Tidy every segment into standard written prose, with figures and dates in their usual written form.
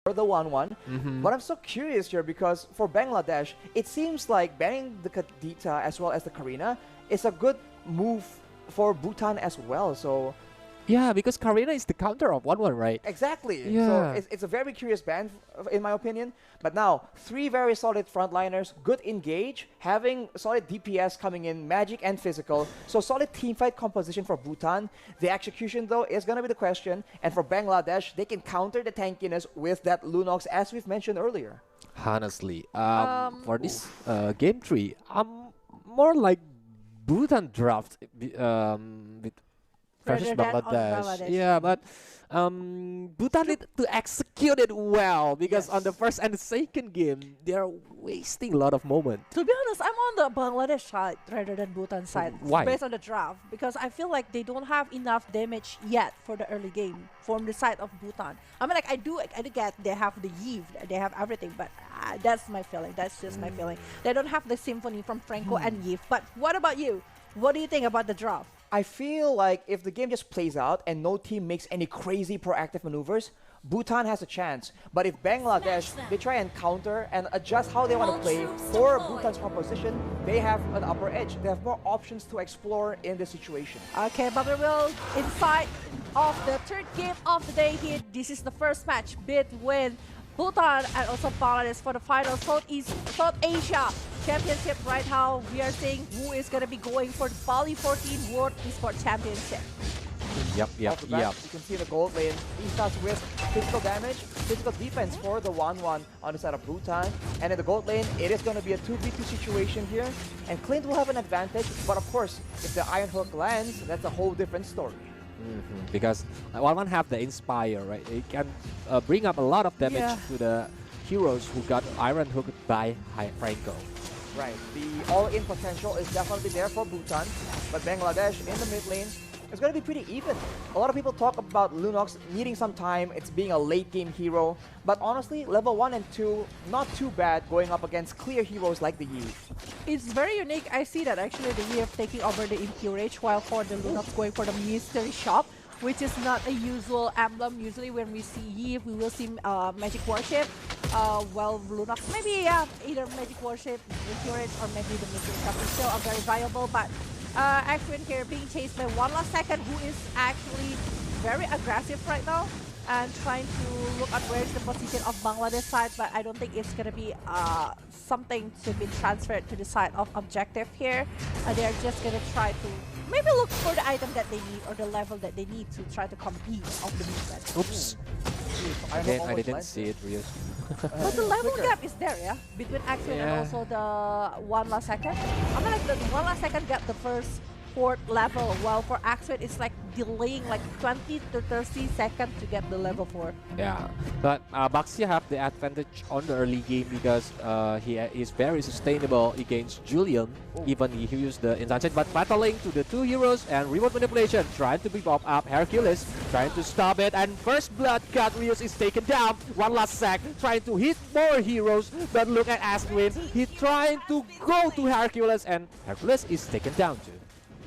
for the 1-1. But I'm so curious here because for Bangladesh, it seems like banning the Kadita as well as the Karina is a good move for Bhutan as well. So yeah, because Karina is the counter of 1-1, right? exactly. Yeah. So it's a very curious ban, in my opinion. But now, 3 very solid frontliners, good engage, having solid DPS coming in, magic and physical. So solid teamfight composition for Bhutan. The execution, though, is going to be the question. And for Bangladesh, they can counter the tankiness with that Lunox, as we've mentioned earlier. Honestly, for this game 3, I'm more like Bhutan draft with versus Bangladesh. Yeah, but Bhutan need to execute it well because on the first and the second game, they are wasting a lot of moment. To be honest, I'm on the Bangladesh side rather than Bhutan side. Why? Based on the draft, because I feel like they don't have enough damage yet for the early game from the side of Bhutan. I mean, like I do get they have the Yves, they have everything, but that's my feeling. That's just my feeling. They don't have the symphony from Franco and Yves. But what about you? What do you think about the draft? I feel like if the game just plays out and no team makes any crazy proactive maneuvers, Bhutan has a chance. But if Bangladesh, they try and counter and adjust how they want to play for Bhutan's composition, they have an upper edge. They have more options to explore in this situation. Okay, but we will inside of the third game of the day here. This is the first match between Bhutan and also Bangladesh for the final South Asia Championship. Right now, we are seeing who is going to be going for the Bali 14 World Esports Championship. Yep. You can see the gold lane. He starts with physical damage, physical defense for the 1-1 on the side of Bhutan. And in the gold lane, it is going to be a 2v2 situation here. And Clint will have an advantage. But of course, if the Iron Hook lands, that's a whole different story. Because 1-1 have the Inspire, right? It can bring up a lot of damage to the heroes who got Iron Hooked by Franco. Right, the all-in potential is definitely there for Bhutan, but Bangladesh in the mid lane is going to be pretty even. A lot of people talk about Lunox needing some time, it's being a late-game hero, but honestly, level 1 and 2, not too bad going up against clear heroes like the Yi. It's very unique. I see that actually the Yi taking over the Impurage while for the Lunox going for the Mystery Shop, which is not a usual emblem. Usually when we see Yi, we will see Magic Worship. Well, Lunox, maybe either Magic Worship, Impurage, or maybe the Mystery Shop is still a very viable, but Axwin here being chased by 1 last second, who is actually very aggressive right now and trying to look at where is the position of Bangladesh side, but I don't think it's going to be something to be transferred to the side of objective here. They're just going to try to maybe look for the item that they need or the level that they need to try to compete on the movement. Oops. Again, I didn't see it, Rios. But the level gap is there, yeah? Between Axwin and also the 1 last second. I mean, like the 1 last second got the first 4th level, while for Axwin it's like delaying like 20 to 30 seconds to get the level 4. Yeah, but Baxia have the advantage on the early game because he is very sustainable against Julian. Even he used the intention, but battling to the 2 heroes and remote manipulation, trying to be pop up Hercules, trying to stop it, and first blood cut. Rios is taken down. 1 last sec, trying to hit more heroes, but look at Aswin. He trying to go to Hercules, and Hercules is taken down too.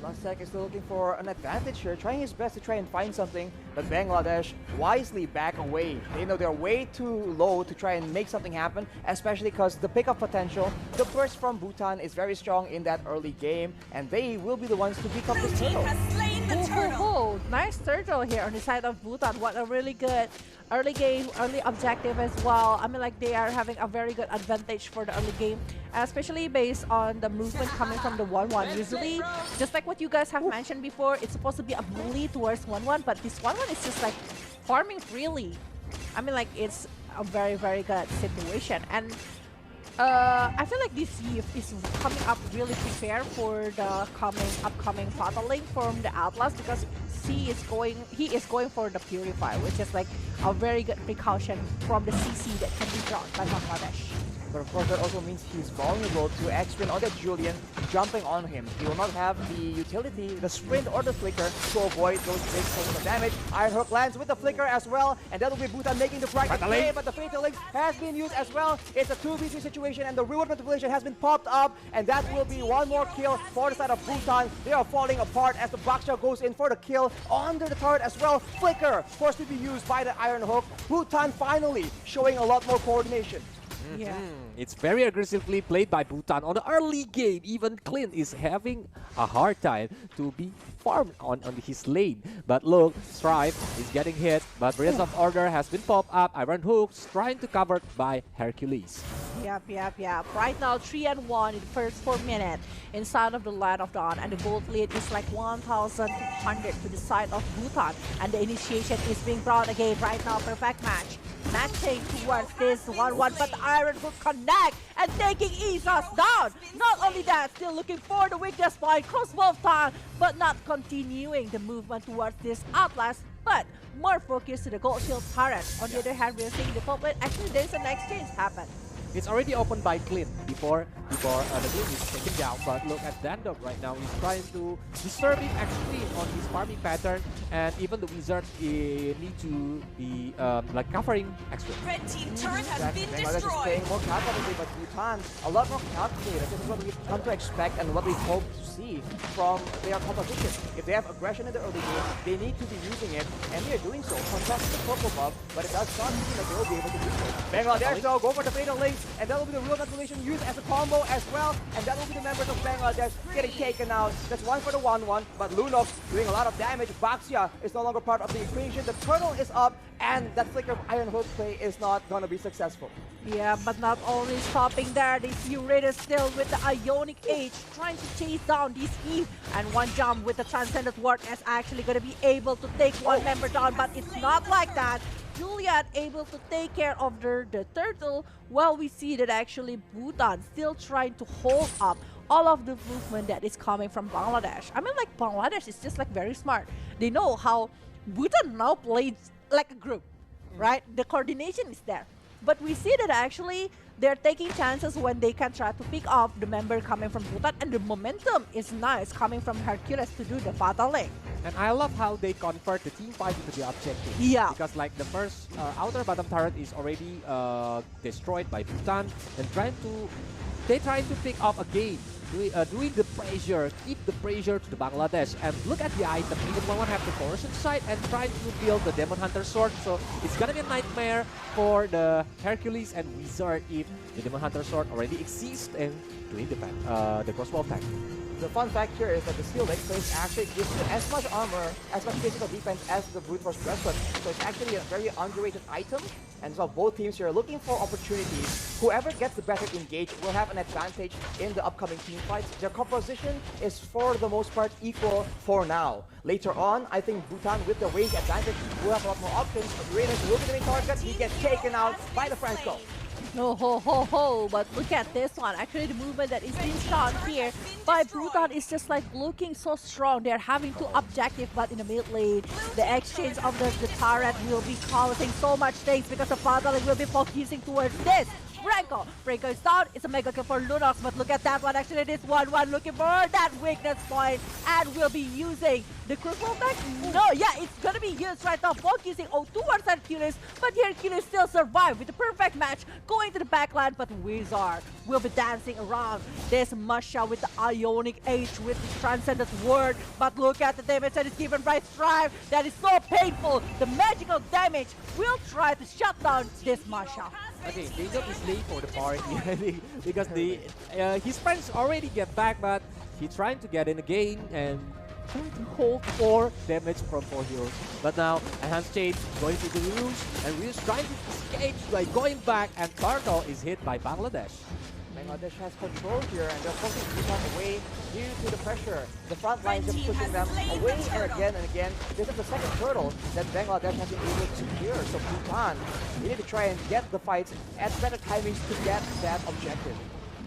Last Sec is still looking for an advantage here, trying his best to try and find something, but Bangladesh wisely back away. They know they're way too low to try and make something happen, especially because the pickup potential, the burst from Bhutan is very strong in that early game, and they will be the ones to pick up this turtle. Nice turtle here on the side of Bhutan. What a really good early game, early objective as well. I mean, like they are having a very good advantage for the early game, especially based on the movement coming from the 1-1. Usually, just like what you guys have mentioned before, it's supposed to be a bully towards 1-1, but this 1-1 is just like farming freely. I mean, like it's a very, very good situation. And I feel like this Yves is coming up really prepared for the upcoming battling from the Atlas, because he is going for the Purify, which is like a very good precaution from the CC that can be drawn by Bangladesh. But of course, that also means he's vulnerable to X-Win or the Julian jumping on him. He will not have the utility, the sprint or the flicker to avoid those big sources of damage. Iron Hook lands with the flicker as well, and that will be Bhutan making the bracket play, but the Fatal Link has been used as well. It's a 2v3 situation, and the reward manipulation has been popped up, and that will be one more kill for the side of Bhutan. They are falling apart as the Baksha goes in for the kill under the turret as well. Flicker forced to be used by the Iron Hook. Bhutan finally showing a lot more coordination. Yeah. It's very aggressively played by Bhutan. On the early game, even Clint is having a hard time to be farmed on his lane. But look, Strive is getting hit, but Breath of Order has been popped up. Iron Hooks trying to cover by Hercules. Yep. Right now, 3-1 in the first 4 minutes inside of the Land of Dawn, and the gold lead is like 1,200 to the side of Bhutan. And the initiation is being brought again right now. Perfect match. Matching towards this 1-1, but the Iron Hook connect and taking Isos down. Not only that, still looking for the weakness point, crossbow time, but not continuing the movement towards this Outlast, but more focused to the gold shield turret. On the other hand, we're seeing the top lane. Actually, there's an exchange happen. It's already opened by Clint before the blue is taken down, but look at Dandog right now. He's trying to disturb him actually on his farming pattern, and even the wizard need to be like covering extra. Red team turret has been Bangladesh is destroyed. playing more calculated, but Bhutan a lot more calculated. This is what we've come to expect and what we hope to see from their competition. If they have aggression in the early game, they need to be using it, and they are doing so. Contrast to the purple buff, but it does not seem like they will be able to do so. Bangladesh though, go for the fatal link, and that will be the real manipulation used as a combo as well, and that will be the members of Bangladesh getting taken out. That's one for the 1-1, but Lunox doing a lot of damage. Baxia is no longer part of the equation. The turtle is up, and that flicker of Iron Hook play is not going to be successful. Yeah, but not only stopping there, the Fury is still with the Ionic Age trying to chase down this Eve, and one jump with the Transcendent Ward is actually going to be able to take one member down, but it's not like that. Juliet able to take care of the turtle, while we see that actually Bhutan still trying to hold up all of the movement that is coming from Bangladesh. I mean, like, Bangladesh is just like very smart. They know how Bhutan now plays like a group, right? The coordination is there. But we see that actually they're taking chances when they can try to pick off the member coming from Bhutan, and the momentum is nice coming from Hercules to do the fatal link. And I love how they convert the team fight into the objective. Yeah. Because like the first outer bottom turret is already destroyed by Bhutan, and they're trying to pick off again. Doing the pressure, keep the pressure to the Bangladesh, and look at the item. Even one have the coercion side and trying to build the Demon Hunter sword, so it's gonna be a nightmare for the Hercules and Wizard if the Demon Hunter sword already exists and doing the crossbow attack. The fun fact here is that the Steel Leg Plate actually gives you as much armor, as much physical defense as the Brute Force Breastplate. So it's actually a very underrated item. And so both teams here are looking for opportunities. Whoever gets the better engage will have an advantage in the upcoming team fights. Their composition is for the most part equal for now. Later on, I think Bhutan with the range advantage will have a lot more options. But Uranus will be the main target. He gets taken out by the Franco. No, ho, but look at this one. Actually, the movement that is being shown here by Bhutan is just like looking so strong. They're having two objectives, but in the mid lane, the exchange of the turret will be causing so much things because the Fatal will be focusing towards this. Franco is down. It's a mega kill for Lunox, but look at that one. Actually, it is 1-1 looking for that weakness point, and will be using the crossbow attack. No, yeah, it's gonna be used right now, focusing towards Hercules, but Hercules still survived with the perfect match, going to the backline, but Wizard will be dancing around this Masha with the Ionic Age with the Transcendent Word, but look at the damage that is given by Strive. That is so painful. The magical damage will try to shut down this Masha. Okay, Jacob is late for the party, I think, because his friends already get back, but he's trying to get in again and trying to hold 4 damage from 4 heroes. But now, Enhanced Chain going to the Ruse, and Ruse trying to escape by going back, and Turtle is hit by Bangladesh. Bangladesh has control here, and they're forcing Bhutan away due to the pressure. The front lines are pushing them away and again. This is the second turtle that Bangladesh has been able to clear. So Bhutan, they need to try and get the fights at better timings to get that objective.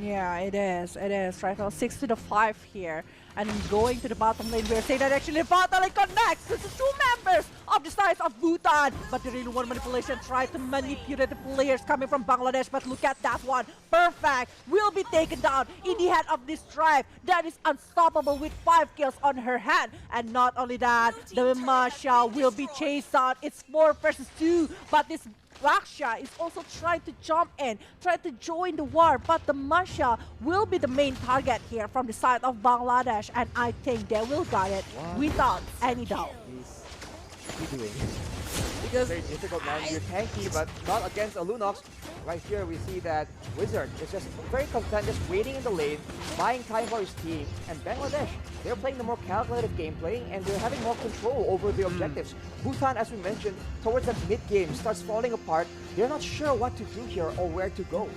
Yeah, it is. It is. Right now, 6-5 here. And going to the bottom lane, we're saying that actually the bottom lane connects to the two members of the side of Bhutan. But the really one manipulation tried to manipulate the players coming from Bangladesh. But look at that one. Perfect. Will be taken down in the head of this tribe. That is unstoppable with 5 kills on her hand. And not only that, the Masha will be chased out. It's 4 versus 2. But this Raksha is also trying to jump in, try to join the war, but the Masha will be the main target here from the side of Bangladesh, and I think they will get it without any doubt. He's doing. Because very difficult, man. You're tanky, but not against a Lunox. Right here, we see that Wizard is just very content, just waiting in the lane, buying time for his team. And Bangladesh, they're playing the more calculated gameplay, and they're having more control over the objectives. Bhutan, as we mentioned, towards the mid-game, starts falling apart. They're not sure what to do here or where to go.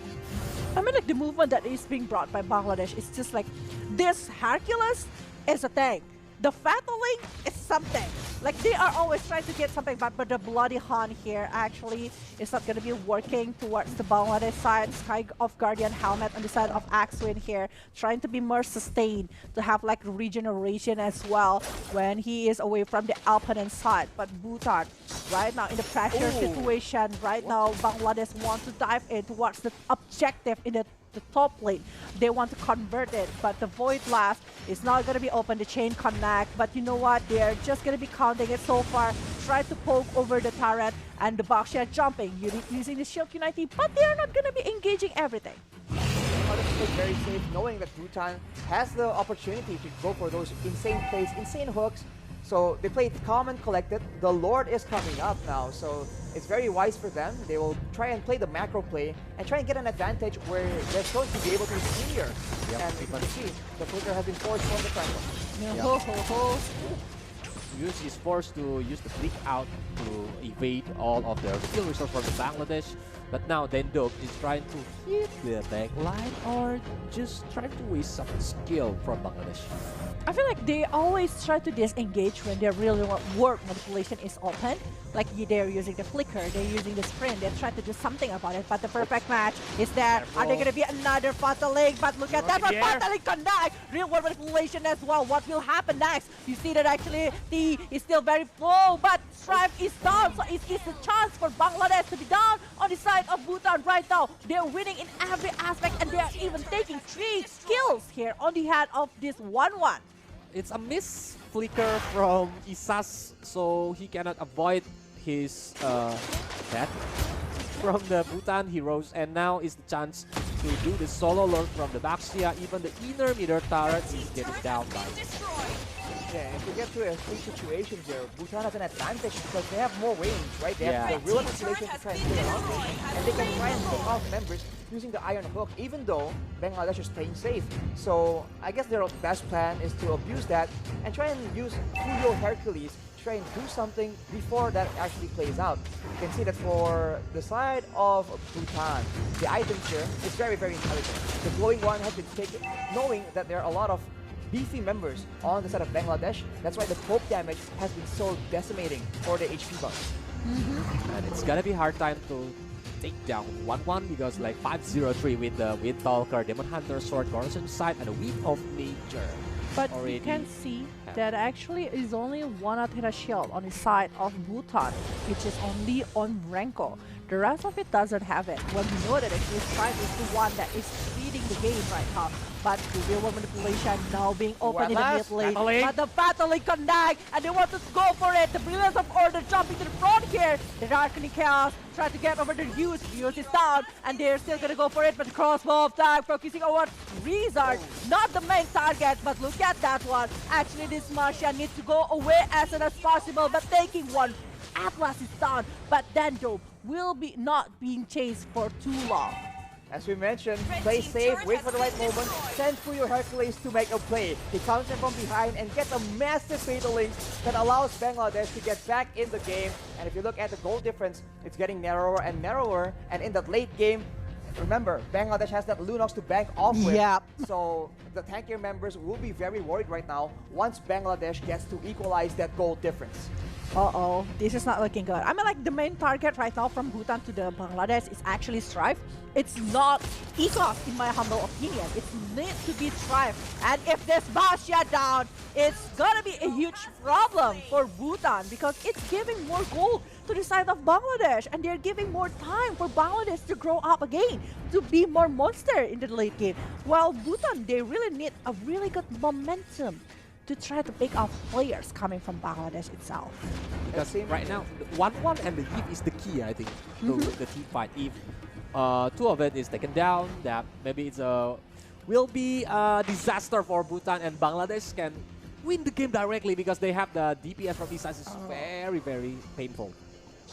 I mean, like, the movement that is being brought by Bangladesh is just like, this Hercules is a tank. The Fataling is something. Like, they are always trying to get something, but the Bloody Han here actually is not going to be working towards the Bangladesh side. Sky of Guardian helmet on the side of Axwin here, trying to be more sustained, to have like regeneration as well when he is away from the opponent side. But Bhutan, right now in the pressure situation, right now Bangladesh wants to dive in towards the objective in the top lane. They want to convert it, but the Void Blast is not going to be open, the chain connect. But you know what? They're just going to be counting it so far. Try to poke over the turret, and the Baxia jumping, using the Shield Q90, but they're not going to be engaging everything. It's very safe, knowing that Bhutan has the opportunity to go for those insane plays, insane hooks. So they played calm and collected. The Lord is coming up now, so it's very wise for them. They will try and play the macro play and try and get an advantage where they're going to be able to steer. Yep. And you can see, the flicker has been forced from the triangle. Use is forced to use the flick out to evade all of their skill resource from the Bangladesh. But now Dendok is trying to hit the back line or just trying to waste some skill from Bangladesh. I feel like they always try to disengage when their real work manipulation is open. Like they're using the flicker, they're using the sprint, they're trying to do something about it. But the perfect match is there. Are they going to be another Fataling? But look at that one, Fataling connect! Real world manipulation as well. What will happen next? You see that actually T is still very full, but Stripe is down. So it's a chance for Bangladesh to be down on the side of Bhutan right now. They're winning in every aspect, and they're even taking 3 kills here on the head of this 1-1. It's a miss flicker from Isas, so he cannot avoid his death from the Bhutan heroes, and now is the chance to do the solo lord from the Baxia. Even the inner meter turret is getting down by. Yeah, if you get to a 3 situation here, Bhutan has an advantage because they have more range, right? They have the real manipulation to try and play around it, and they can try and pick off members using the Iron Hook, even though Bangladesh is playing safe. So I guess their best plan is to abuse that and try and use Fuyo Hercules to try and do something before that actually plays out. You can see that for the side of Bhutan, the items here is very, very intelligent. The glowing one has been taken, knowing that there are a lot of beefy members on the side of Bangladesh. That's why the poke damage has been so decimating for the HP buffs. And it's gonna be hard time to take down 1-1 because like 5-0-3 with the Windtalker, Demon Hunter, Sword, Garrison side, and a Week of Nature. But you can see that actually is only one Athena shield on the side of Bhutan, which is only on Renko. The rest of it doesn't have it. When we know that actually Stripe is the one that is leading the game right now. But the real world manipulation now being open in the mid lane. But the Fataling connect, and they want to go for it. The Brilliance of Order jumping to the front here. The Darkening Chaos try to get over the Hughes. Hughes is down, and they're still gonna go for it. But the crossbow attack focusing on Wizard, not the main target. But look at that one. Actually, this Marcia needs to go away as soon as possible. But taking one, Atlas is down. But Dendo will be not being chased for too long. As we mentioned, play safe, wait for the right moment, send for your Hercules to make a play. He counts him from behind and gets a massive fatal link that allows Bangladesh to get back in the game. And if you look at the goal difference, it's getting narrower and narrower. And in that late game, remember, Bangladesh has that Lunox to bank off with. So the tankier members will be very worried right now once Bangladesh gets to equalize that goal difference. Uh-oh, this is not looking good. I mean, like, the main target right now from Bhutan to the Bangladesh is actually Strife. It's not Ecos, in my humble opinion. It needs to be Strife. And if this Bastia down, it's gonna be a huge problem for Bhutan because it's giving more gold to the side of Bangladesh, and they're giving more time for Bangladesh to grow up again, to be more monster in the late game. While Bhutan, they really need a really good momentum to try to pick off players coming from Bangladesh itself. Because right now, the 1-1 and the Yip is the key, I think, to the team fight. If two of it is taken down, that maybe it's will be a disaster for Bhutan, and Bangladesh can win the game directly because they have the DPS from these sides. It's very, very painful.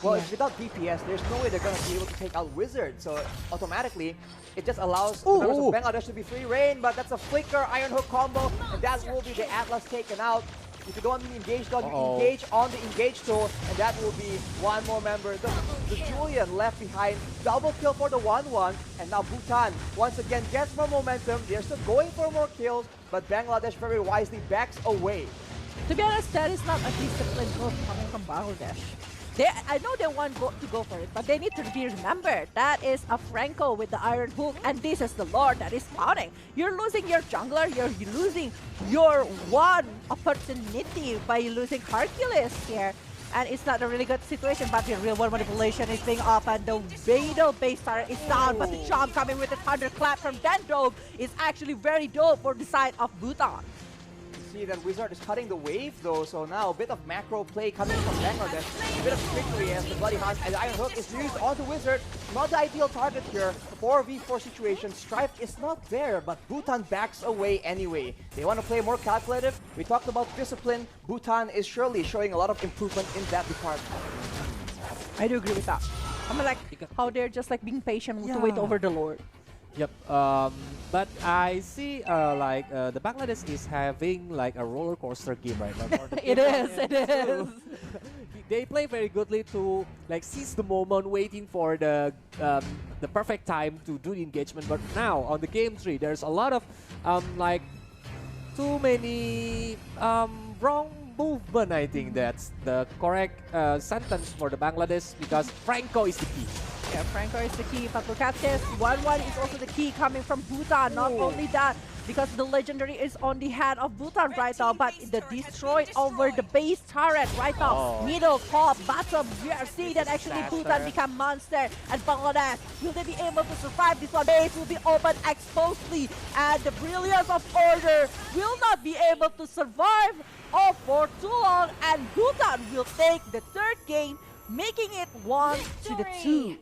Well, if without DPS, there's no way they're going to be able to take out Wizard. So automatically, it just allows members of Bangladesh to be free reign. But that's a flicker, Iron Hook combo, and that will be the Atlas taken out. If you don't want to be engaged dog, you engage on the engage tool, and that will be one more member. The Julian left behind. Double kill for the 1-1, and now Bhutan once again gets more momentum. They're still going for more kills, but Bangladesh very wisely backs away. To be honest, that is not a disciplined move coming from Bangladesh. I know they want to go for it, but they need to be remembered. That is a Franco with the Iron Hook, and this is the Lord that is spawning. You're losing your jungler, you're losing your one opportunity by losing Hercules here. And it's not a really good situation, but the real world manipulation is being off, and the Vadal base turret is down, but the jump coming with the thunderclap from Dendro is actually very dope for the side of Bhutan. See that Wizard is cutting the wave though, so now a bit of macro play coming from Bangladesh. A bit of trickery as the Bloody Hunt and the Iron Hook is used onto Wizard. Not the ideal target here. 4v4 situation. Strife is not there, but Bhutan backs away anyway. They want to play more calculative. We talked about discipline. Bhutan is surely showing a lot of improvement in that department. I do agree with that. I mean, like, how they're just like being patient to wait over the Lord. Yep, but I see the Bangladesh is having like a roller coaster game right now. It is. They play very goodly to like seize the moment, waiting for the perfect time to do the engagement. But now on the game 3, there's a lot of like too many wrong movement. I think that's the correct sentence for the Bangladesh because Franco is the key. Yeah, Franco is the key, but look at this. 1-1 is also the key coming from Bhutan. Not only that, because the legendary is on the hand of Bhutan right now, but the destroyed over the base turret right now. Middle, top, bottom. We are seeing that actually Bhutan become monster, and Bangladesh, will they be able to survive this one? Base will be open exposely, and the brilliance of order will not be able to survive for too long, and Bhutan will take the third game, making it 1-2.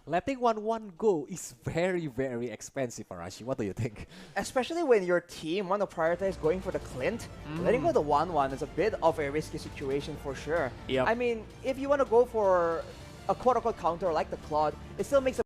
Letting 1-1 go is very, very expensive, Arashi. What do you think? Especially when your team want to prioritize going for the Clint. Letting go the 1-1 is a bit of a risky situation for sure. Yep. I mean, if you want to go for a quote-unquote counter like the Claude, it still makes a